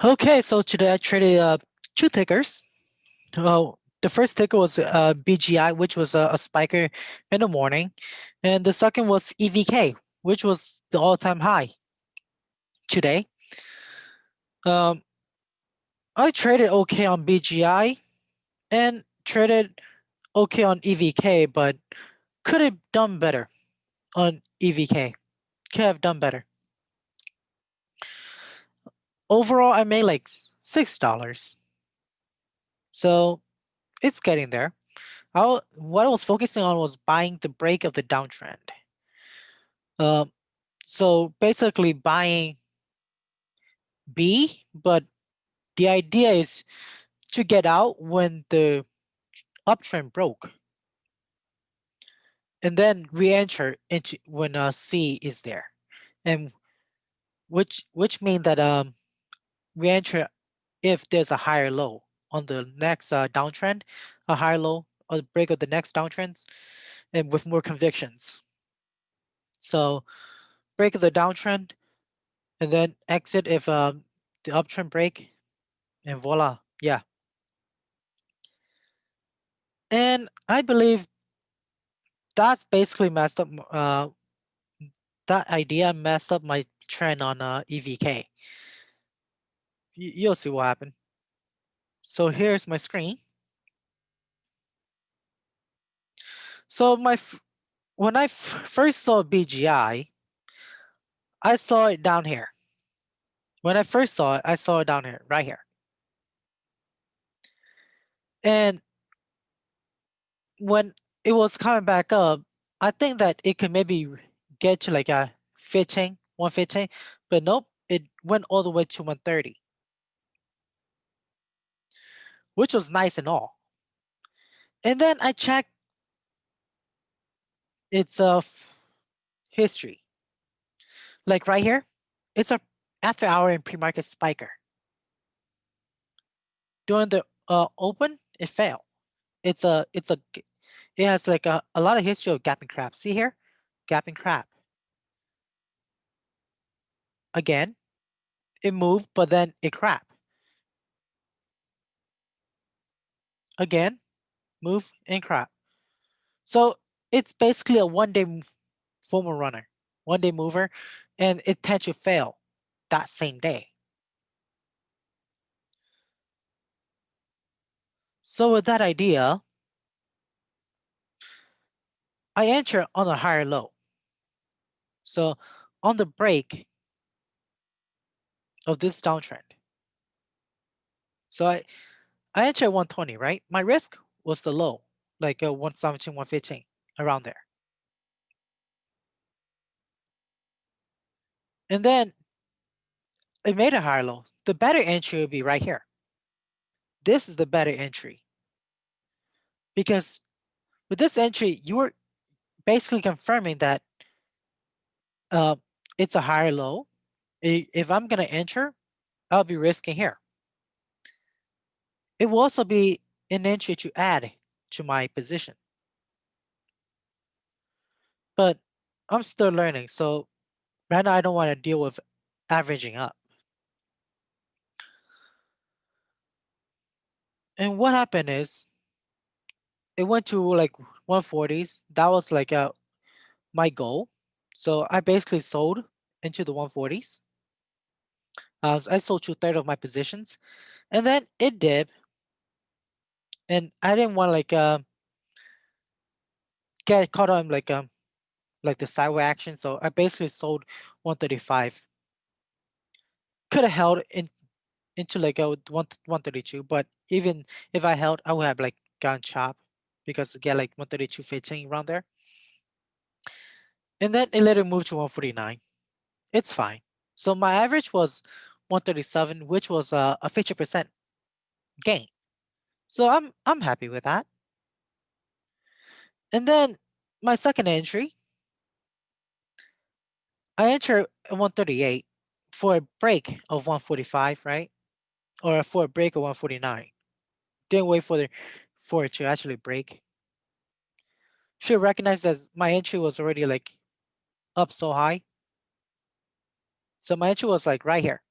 Okay, so today I traded two tickers. The first ticker was BGI, which was a spiker in the morning, and the second was EVK, which was the all-time high today. Um, I traded okay on BGI and traded okay on EVK, but could have done better on EVK. Could have done better. Overall, I made like $6, so it's getting there. What I was focusing on was buying the break of the downtrend. Um, so basically buying B, but the idea is to get out when the uptrend broke, and then re-enter into when C is there, and which means that re-enter if there's a higher low on the next downtrend, a higher low or the break of the next downtrends, and with more convictions. So break of the downtrend, and then exit if the uptrend break, and voila, yeah. And I believe that's basically messed up. That idea messed up my trend on EVK. You'll see what happened. So here's my screen. So when I first saw BGI, I saw it down here. When I first saw it, I saw it down here, right here. And when it was coming back up, I think that it could maybe get to like a 15, 115, but nope, it went all the way to 130, which was nice and all. And then I checked its history. Like right here, it's a after hour and pre-market spiker. During the open, it failed. It has like a lot of history of gap and crap. See here, gap and crap. Again, it moved, but then it crap. Again, move and crap. So it's basically a one-day formal runner, one-day mover, and it tends to fail that same day. So with that idea, I enter on a higher low. So on the break of this downtrend, so I enter 120, right? My risk was the low, like 117, 115, around there. And then it made a higher low. The better entry would be right here. This is the better entry. Because with this entry, you were basically confirming that uh, it's a higher low. If I'm going to enter, I'll be risking here. It will also be an entry to add to my position. But I'm still learning, so right now I don't want to deal with averaging up. And what happened is it went to like 140s. That was like my goal. So I basically sold into the 140s. I sold 2/3 of my positions, and then it dipped, and I didn't want to get caught on like the sideways action. So I basically sold 135. Could have held into like a 132, but even if I held, I would have like gone chop because get like 132.15 around there. And then it later moved to 149. It's fine. So my average was 137, which was a 50% gain. So I'm happy with that. And then my second entry, I enter 138 for a break of 145, right? Or for a break of 149. Didn't wait for it to actually break. Should recognize that my entry was already like up so high. So my entry was like right here.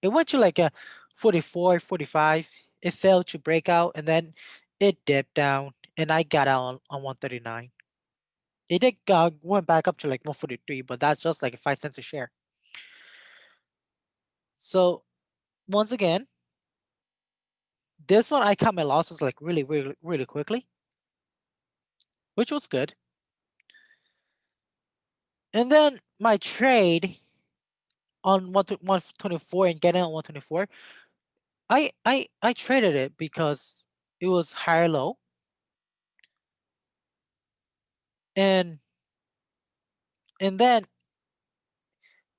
It went to like a 44, 45. It failed to break out, and then it dipped down, and I got out on 139. It did went back up to like 143, but that's just like 5 cents a share. So once again, this one I cut my losses like really, really, really quickly, which was good. And then my trade on 124 and getting on 124, I traded it because it was higher low, and then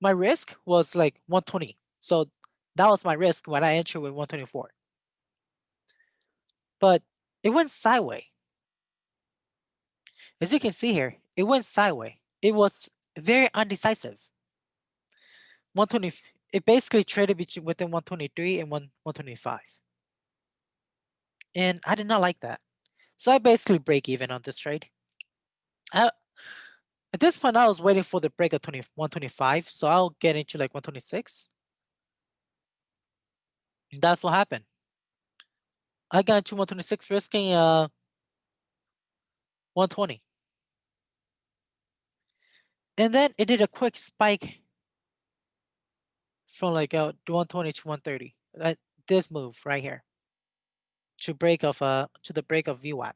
my risk was like 120. So that was my risk when I entered with 124. But it went sideways. As you can see here, it went sideways. It was very undecisive. 120. It basically traded between within 123 and 125. And I did not like that. So I basically break even on this trade. I, at this point, I was waiting for the break of 125. So I'll get into like 126. And that's what happened. I got into 126 risking 120. And then it did a quick spike from like 120 to 130. This move right here to the break of VWAP,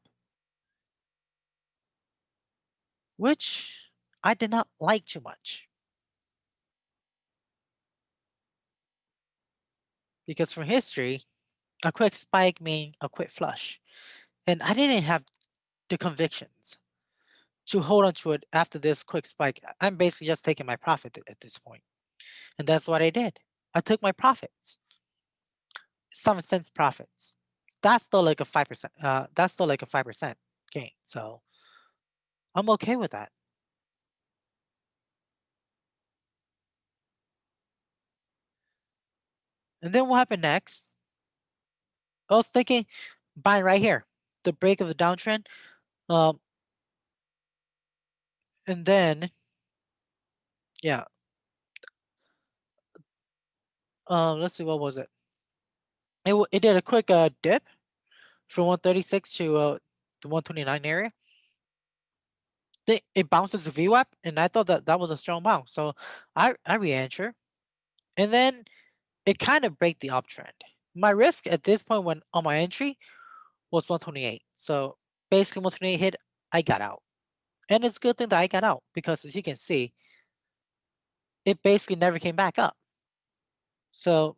which I did not like too much because from history, a quick spike means a quick flush, and I didn't have the convictions to hold on to it after this quick spike. I'm basically just taking my profit at this point, and that's what I did. I took my profits, 7 cents profits. That's still like a 5%. That's still like a 5% gain. So I'm okay with that. And then what happened next? I was thinking buying right here, the break of the downtrend. Um, and then yeah, let's see, what was it? It did a quick dip from 136 to the 129 area. It bounces the VWAP, and I thought that was a strong bounce. So I re-enter, and then it kind of break the uptrend. My risk at this point when on my entry was 128. So basically 128 hit, I got out. And it's a good thing that I got out because as you can see, it basically never came back up. So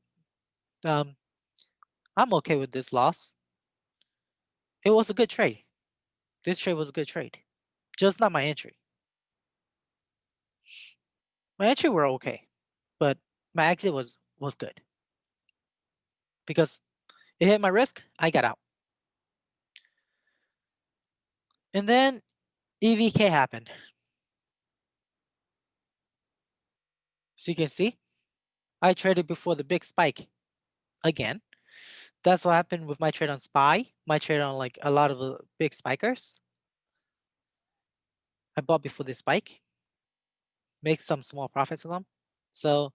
um, I'm okay with this loss. It was a good trade. This trade was a good trade. Just not my entry. My entry were okay, but my exit was good because it hit my risk. I got out, and then EVK happened. So you can see, I traded before the big spike again. That's what happened with my trade on SPY. My trade on like a lot of the big spikers. I bought before the spike, make some small profits on them. So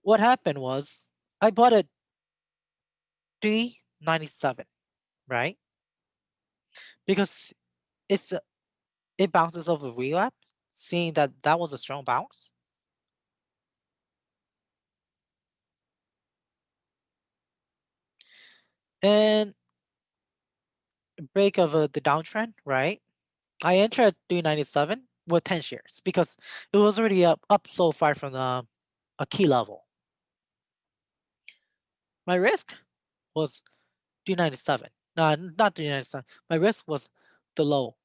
what happened was I bought at 397, right? Because it's it bounces off of relap, seeing that that was a strong bounce. And break of the downtrend, right? I entered at 397 with 10 shares because it was already up so far from a key level. My risk was 397. No, not 397. My risk was the low,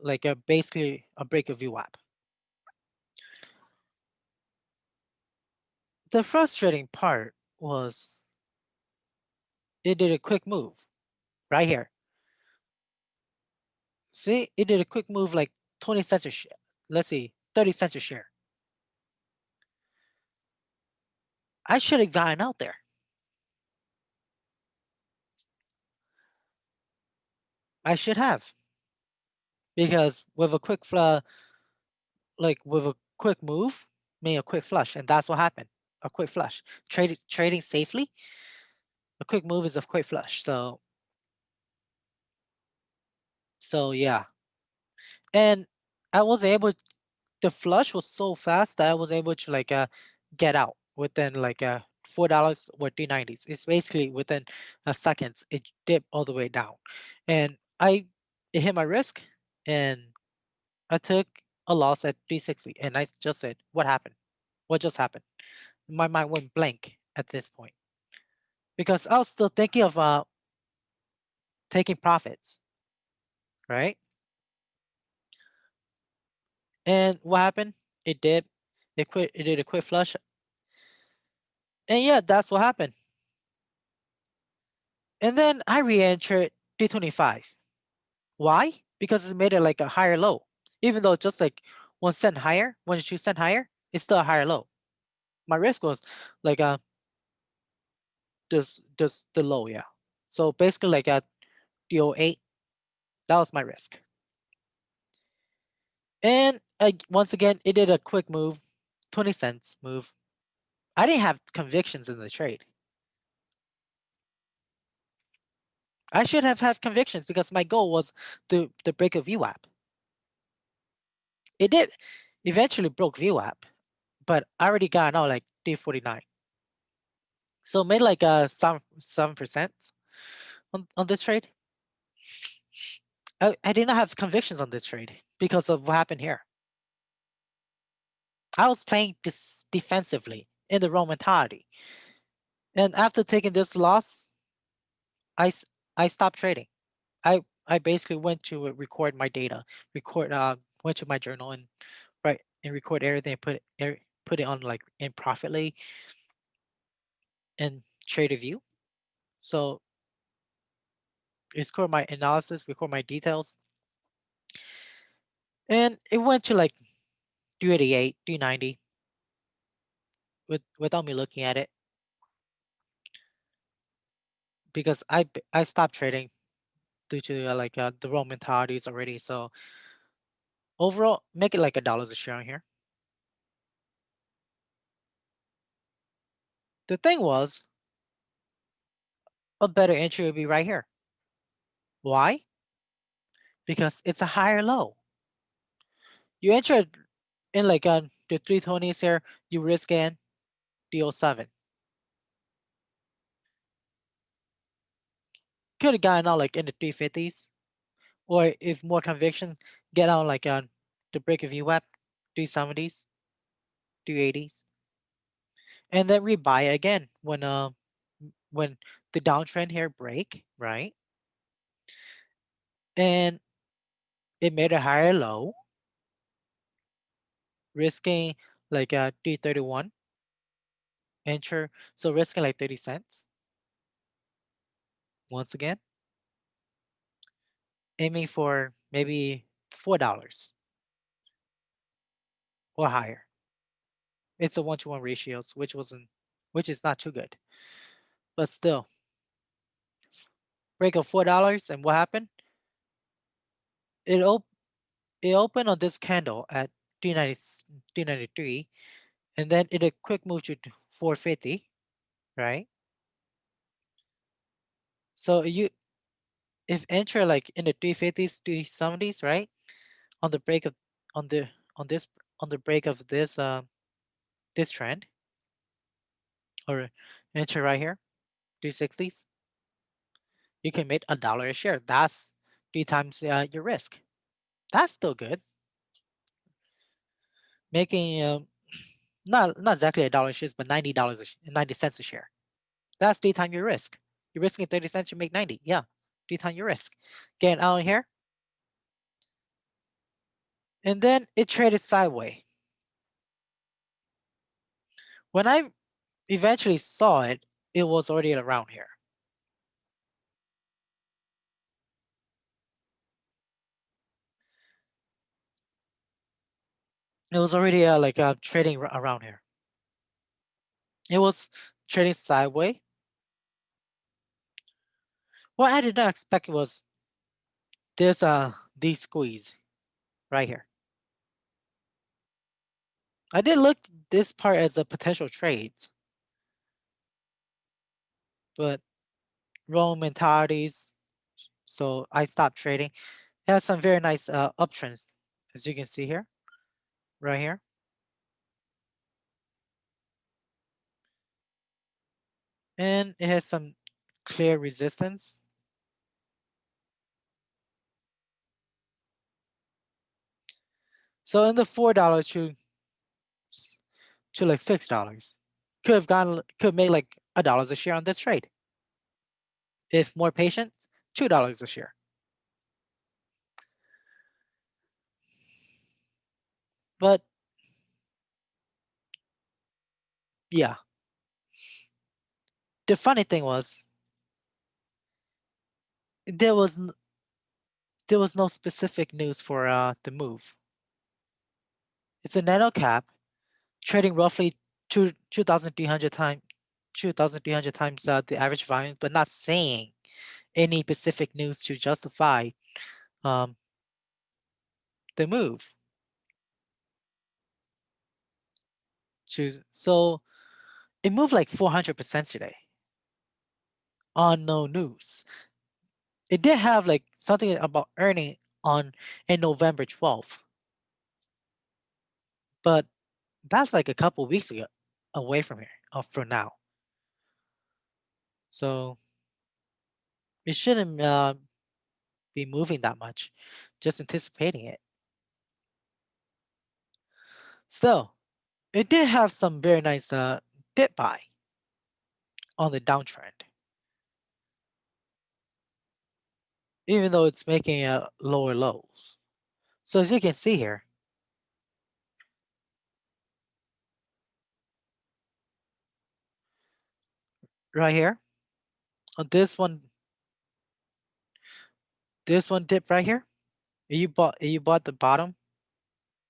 like basically a break of VWAP. The frustrating part was it did a quick move right here. See, it did a quick move like 20 cents a share. Let's see, 30 cents a share. I should have gotten out there. I should have because with a quick with a quick move, made a quick flush, and that's what happened. a quick flush. Trading safely, a quick move is a quick flush. So yeah, and I was able. The flush was so fast that I was able to like get out within like $4 or 390s. It's basically within seconds. It dipped all the way down, and it hit my risk, and I took a loss at 360, and I just said, "What happened? What just happened?" My mind went blank at this point because I was still thinking of taking profits, right? And what happened? It did. It quit. It did a quick flush, and yeah, that's what happened. And then I re-entered 325. Why? Because it made it like a higher low, even though it's just like 1 cent higher, 1 or 2 cent higher. It's still a higher low. My risk was like just the low, yeah. So basically like at 308, that was my risk. And once again, it did a quick move, 20 cents move. I didn't have convictions in the trade. I should have had convictions because my goal was the break of VWAP. It did eventually broke VWAP, but I already got out like 349. So made like 7% on this trade. I did not have convictions on this trade because of what happened here. I was playing this defensively in the wrong mentality. And after taking this loss, I, I stopped trading. I basically went to record my data, went to my journal and record everything, put it on like in Profitly and trade a view. So record my analysis, record my details, and it went to like 388, 390 without me looking at it because I stopped trading due to the wrong mentalities already. So overall, make it like $1 a share on here. The thing was, a better entry would be right here. Why? Because it's a higher low. You enter in like the 320s here, you risk in the 07. Could have gotten out like in the 350s, or if more conviction, get out like the break of VWAP, 370s, 380s, and then rebuy again when the downtrend here break, right? And it made a higher low, risking like 331 enter, so risking like 30 cents. Once again, aiming for maybe $4 or higher. It's a 1-to-1 ratios, which is not too good, but still break of $4, and what happened? It op- it opened on this candle at 390, 393, and then it a quick move to 450, right? So you if enter like in the 350s, 370s, right? On the break of on the on this on the break of this trend, or enter right here, 360s, you can make $1 a share. That's 3 times your risk. That's still good. Making not exactly $1 a share, but $90 90 cents a share. That's 3 times your risk. You're risking 30 cents, you make 90. Yeah, 3 times your risk. Getting out here, and then it traded sideways. When I eventually saw it, it was already around here. It was already trading around here. It was trading sideways. What I did not expect was this D squeeze right here. I did look this part as a potential trades, but wrong mentalities. So I stopped trading. It has some very nice uptrends, as you can see here, right here. And it has some clear resistance. So in the $4 to like $6, could make like $1 a share on this trade. If more patient, $2 a share. But yeah, the funny thing was there was there was no specific news for the move. It's a nano cap trading roughly 2,300 times 2,300 times the average volume, but not saying any specific news to justify um, the move. So it moved like 400% today on no news. It did have like something about earning on in November 12th, but that's like a couple weeks ago away from here, from now. So it shouldn't be moving that much, just anticipating it. Still, it did have some very nice dip buy on the downtrend, even though it's making lower lows. So as you can see here, right here, on this one dip right here, you bought the bottom,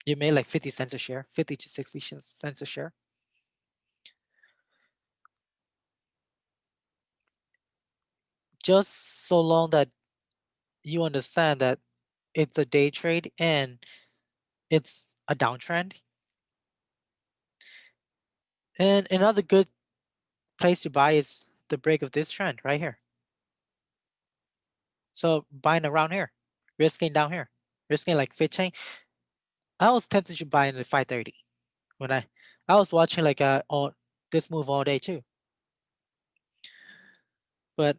you made like 50 cents a share, 50 to 60 cents a share. Just so long that you understand that it's a day trade and it's a downtrend. And another good place to buy is the break of this trend right here. So buying around here, risking down here, risking like 15. I was tempted to buy in the 530 when I was watching like all this move all day too. But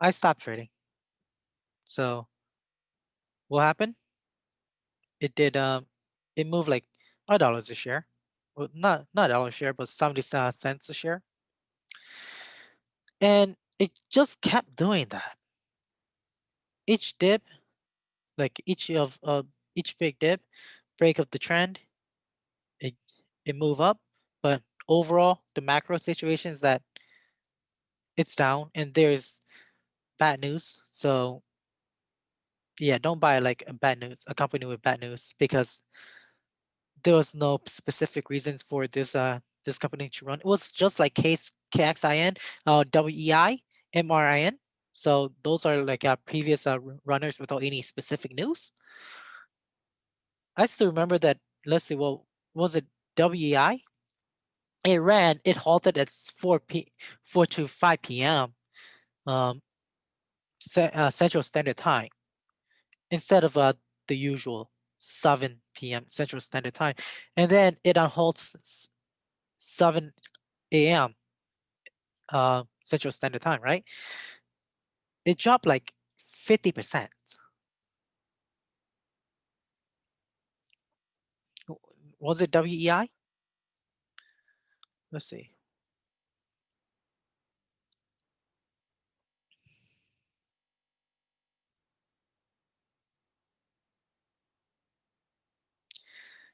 I stopped trading. So what happened? It did it moved like $1 a share. Well, not $1 a share, but 70 cents a share. And it just kept doing that. Each dip, like each big dip, break of the trend, it it move up. But overall, the macro situation is that it's down and there's bad news. So yeah, don't buy like a company with bad news, because there was no specific reasons for this company to run. It was just like KXIN, WEI, MRIN. So those are like previous runners without any specific news. I still remember that. Let's see, well, was it WEI? It ran. It halted at 4 to 5 p.m. Um, Central Standard Time, instead of the usual 7 p.m. Central Standard Time, and then it unhalts 7 a.m. Central Standard Time, right? It dropped like 50%. Was it WEI? Let's see.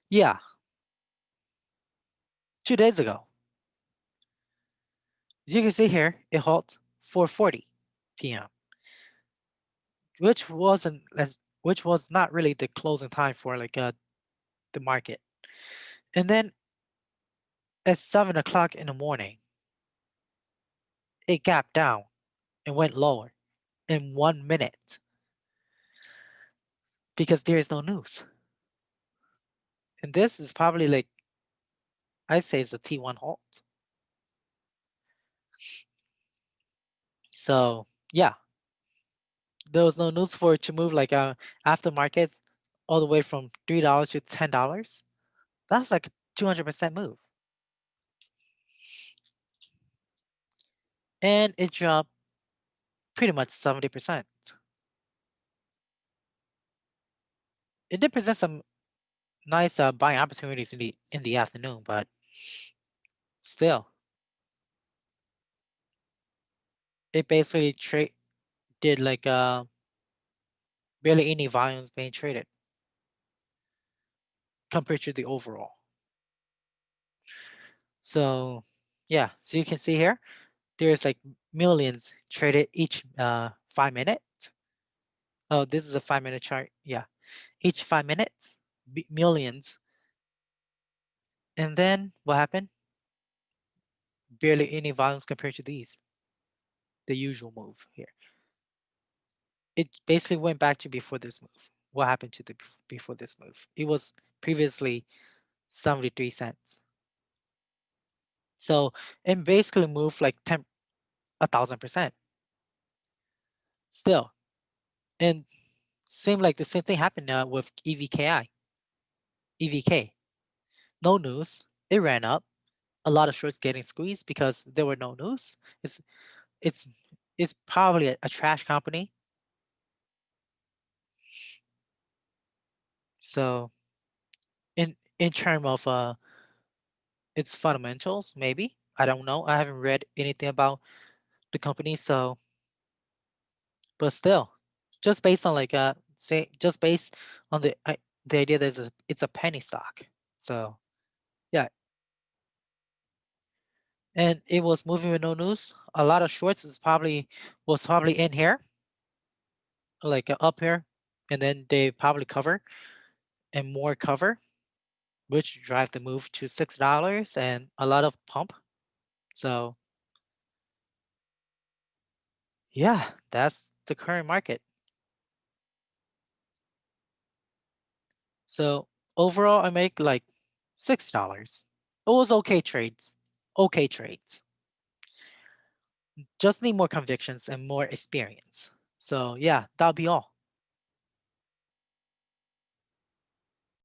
Yeah, 2 days ago. As you can see here, it halts 4:40 p.m., which was not really the closing time for like the market. And then at 7 o'clock in the morning, it gapped down and went lower in 1 minute because there is no news. And this is probably like I say it's a T1 halt. So yeah, there was no news for it to move like after markets all the way from $3 to $10. That's like a 200% move. And it dropped pretty much 70%. It did present some nice buying opportunities in the afternoon, but still, it basically did like barely any volumes being traded compared to the overall. So yeah, so you can see here, there's like millions traded each 5 minutes. Oh, this is a 5 minute chart. Yeah, each 5 minutes, millions. And then what happened? Barely any volumes compared to these, the usual move here. It basically went back to before this move. What happened to the before this move? It was previously 73 cents. So it basically moved like 1,000% still. And seemed like the same thing happened with EVK. No news. It ran up. A lot of shorts getting squeezed because there were no news. It's it's probably a trash company. So in term of its fundamentals, maybe. I don't know. I haven't read anything about the company, so but still, just based on like say just based on the idea that it's a penny stock. So yeah, and it was moving with no news. A lot of shorts was probably in here, like up here, and then they probably cover and more cover, which drive the move to $6 and a lot of pump. So yeah, that's the current market. So overall, I make like $6. It was okay trades. Okay trades. Just need more convictions and more experience. So yeah, that'll be all.